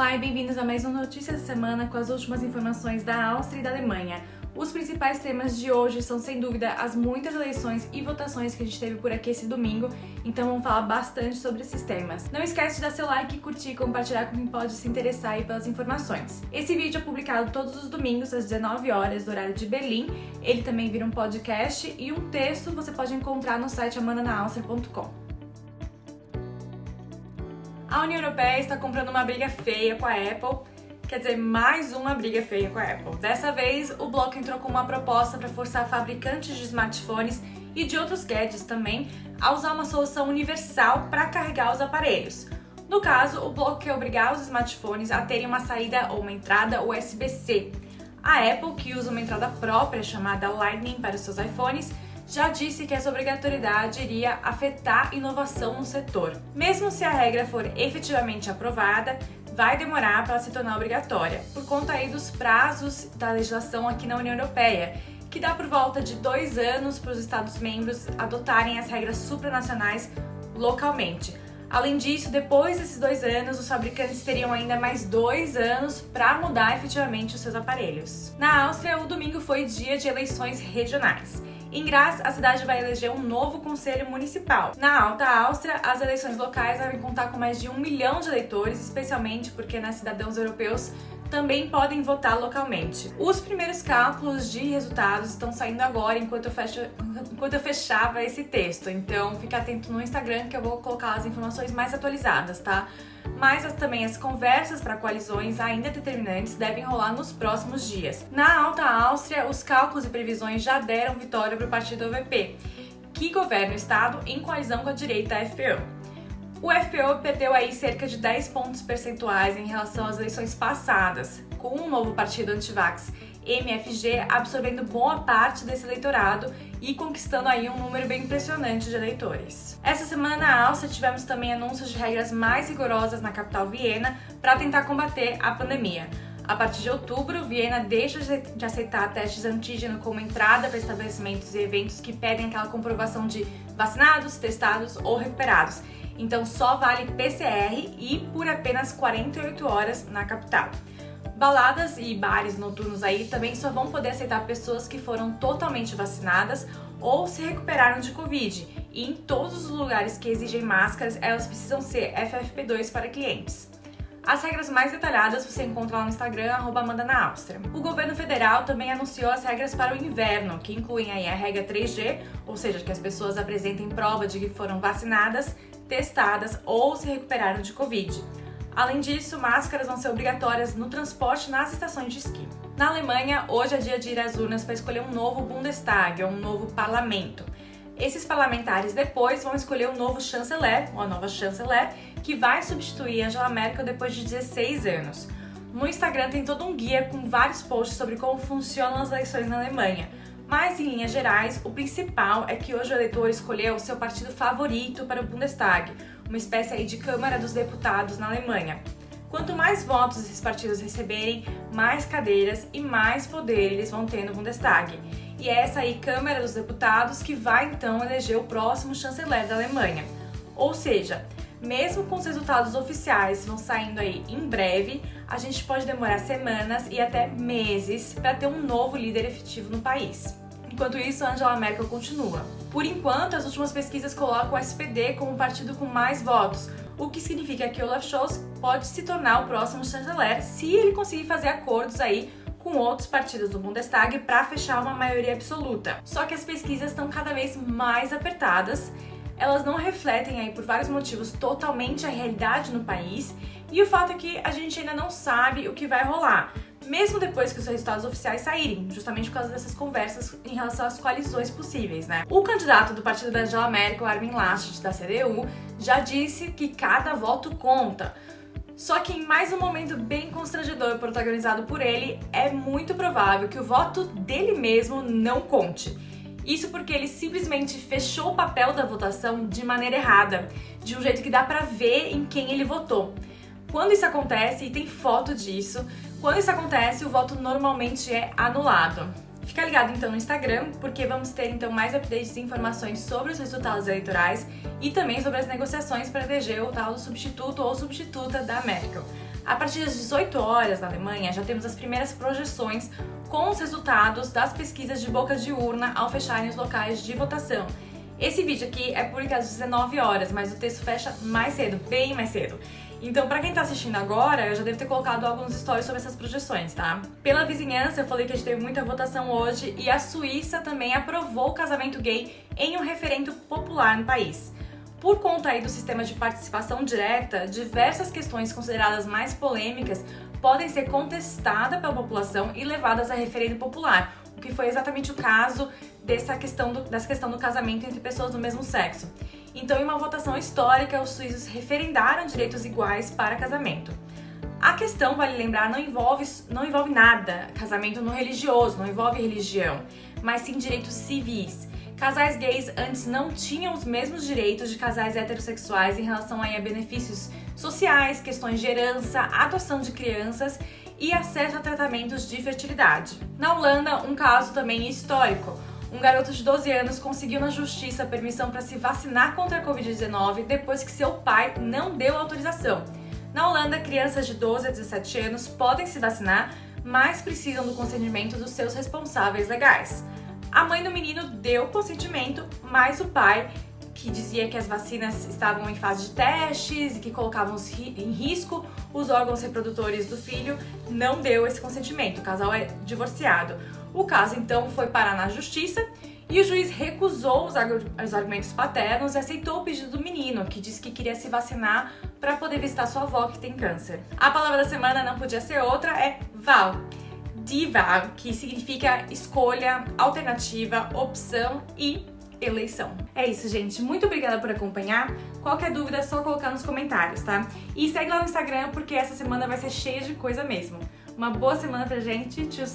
Olá e bem-vindos a mais uma Notícia da Semana com as últimas informações da Áustria e da Alemanha. Os principais temas de hoje são, sem dúvida, as muitas eleições e votações que a gente teve por aqui esse domingo, então vamos falar bastante sobre esses temas. Não esquece de dar seu like, curtir e compartilhar com quem pode se interessar aí pelas informações. Esse vídeo é publicado todos os domingos às 19 horas do horário de Berlim, ele também vira um podcast e um texto você pode encontrar no site amandanaaustria.com. A União Europeia está comprando uma briga feia com a Apple, quer dizer, mais uma briga feia com a Apple. Dessa vez, o bloco entrou com uma proposta para forçar fabricantes de smartphones e de outros gadgets também a usar uma solução universal para carregar os aparelhos. No caso, o bloco quer obrigar os smartphones a terem uma saída ou uma entrada USB-C. A Apple, que usa uma entrada própria chamada Lightning para os seus iPhones, já disse que essa obrigatoriedade iria afetar inovação no setor. Mesmo se a regra for efetivamente aprovada, vai demorar para se tornar obrigatória, por conta aí dos prazos da legislação aqui na União Europeia, que dá por volta de 2 anos para os Estados-membros adotarem as regras supranacionais localmente. Além disso, depois desses 2 anos, os fabricantes teriam ainda mais 2 anos para mudar efetivamente os seus aparelhos. Na Áustria, o domingo foi dia de eleições regionais. Em Graz, a cidade vai eleger um novo conselho municipal. Na Alta Áustria, as eleições locais devem contar com mais de 1 milhão de eleitores, especialmente porque cidadãos europeus também podem votar localmente. Os primeiros cálculos de resultados estão saindo agora enquanto eu fechava esse texto, então fique atento no Instagram que eu vou colocar as informações mais atualizadas, tá? Mas também as conversas para coalizões ainda determinantes devem rolar nos próximos dias. Na Alta Áustria, os cálculos e previsões já deram vitória para o partido ÖVP, que governa o estado em coalizão com a direita FPÖ. O FPÖ perdeu aí cerca de 10 pontos percentuais em relação às eleições passadas, com um novo partido antivax, MFG, absorvendo boa parte desse eleitorado e conquistando aí um número bem impressionante de eleitores. Essa semana na Áustria tivemos também anúncios de regras mais rigorosas na capital Viena para tentar combater a pandemia. A partir de outubro, Viena deixa de aceitar testes antígeno como entrada para estabelecimentos e eventos que pedem aquela comprovação de vacinados, testados ou recuperados. Então só vale PCR e por apenas 48 horas na capital. Baladas e bares noturnos aí também só vão poder aceitar pessoas que foram totalmente vacinadas ou se recuperaram de Covid. E em todos os lugares que exigem máscaras, elas precisam ser FFP2 para clientes. As regras mais detalhadas você encontra lá no Instagram, @AmandaNaAustria. O governo federal também anunciou as regras para o inverno, que incluem aí a regra 3G, ou seja, que as pessoas apresentem prova de que foram vacinadas, testadas ou se recuperaram de Covid. Além disso, máscaras vão ser obrigatórias no transporte nas estações de esqui. Na Alemanha, hoje é dia de ir às urnas para escolher um novo Bundestag, ou um novo parlamento. Esses parlamentares depois vão escolher um novo chanceler, ou a nova chanceler, que vai substituir Angela Merkel depois de 16 anos. No Instagram tem todo um guia com vários posts sobre como funcionam as eleições na Alemanha. Mas, em linhas gerais, o principal é que hoje o eleitor escolheu o seu partido favorito para o Bundestag, uma espécie aí de Câmara dos Deputados na Alemanha. Quanto mais votos esses partidos receberem, mais cadeiras e mais poder eles vão ter no Bundestag. E é essa aí Câmara dos Deputados que vai então eleger o próximo chanceler da Alemanha. Ou seja, mesmo com os resultados oficiais vão saindo aí em breve, a gente pode demorar semanas e até meses para ter um novo líder efetivo no país. Enquanto isso, Angela Merkel continua. Por enquanto, as últimas pesquisas colocam o SPD como o partido com mais votos, o que significa que Olaf Scholz pode se tornar o próximo chanceler se ele conseguir fazer acordos aí com outros partidos do Bundestag para fechar uma maioria absoluta. Só que as pesquisas estão cada vez mais apertadas, elas não refletem aí por vários motivos totalmente a realidade no país e o fato é que a gente ainda não sabe o que vai rolar, mesmo depois que os resultados oficiais saírem, justamente por causa dessas conversas em relação às coalizões possíveis, né? O candidato do partido da Angela Merkel, Armin Laschet, da CDU, já disse que cada voto conta. Só que em mais um momento bem constrangedor protagonizado por ele, é muito provável que o voto dele mesmo não conte. Isso porque ele simplesmente fechou o papel da votação de maneira errada, de um jeito que dá pra ver em quem ele votou. Quando isso acontece, e tem foto disso, quando isso acontece, o voto normalmente é anulado. Fica ligado então no Instagram, porque vamos ter então mais updates e informações sobre os resultados eleitorais e também sobre as negociações para eleger o tal do substituto ou substituta da Merkel. A partir das 18 horas na Alemanha, já temos as primeiras projeções com os resultados das pesquisas de boca de urna ao fecharem os locais de votação. Esse vídeo aqui é publicado às 19 horas, mas o texto fecha mais cedo, bem mais cedo. Então, pra quem tá assistindo agora, eu já devo ter colocado alguns stories sobre essas projeções, tá? Pela vizinhança, eu falei que a gente teve muita votação hoje e a Suíça também aprovou o casamento gay em um referendo popular no país. Por conta aí do sistema de participação direta, diversas questões consideradas mais polêmicas podem ser contestadas pela população e levadas a referendo popular, o que foi exatamente o caso dessa questão do casamento entre pessoas do mesmo sexo. Então, em uma votação histórica, os suíços referendaram direitos iguais para casamento. A questão, vale lembrar, não envolve nada casamento no religioso, não envolve religião, mas sim direitos civis. Casais gays antes não tinham os mesmos direitos de casais heterossexuais em relação aí a benefícios sociais, questões de herança, adoção de crianças e acesso a tratamentos de fertilidade. Na Holanda, um caso também histórico. Um garoto de 12 anos conseguiu na justiça permissão para se vacinar contra a Covid-19 depois que seu pai não deu autorização. Na Holanda, crianças de 12 a 17 anos podem se vacinar, mas precisam do consentimento dos seus responsáveis legais. A mãe do menino deu consentimento, mas o pai, que dizia que as vacinas estavam em fase de testes e que colocavam em risco os órgãos reprodutores do filho, não deu esse consentimento. O casal é divorciado. O caso, então, foi parar na justiça e o juiz recusou os argumentos paternos e aceitou o pedido do menino, que disse que queria se vacinar para poder visitar sua avó, que tem câncer. A palavra da semana não podia ser outra, é Wahl. Die Wahl, que significa escolha, alternativa, opção e eleição. É isso, gente. Muito obrigada por acompanhar. Qualquer dúvida é só colocar nos comentários, tá? E segue lá no Instagram, porque essa semana vai ser cheia de coisa mesmo. Uma boa semana pra gente. Tchau!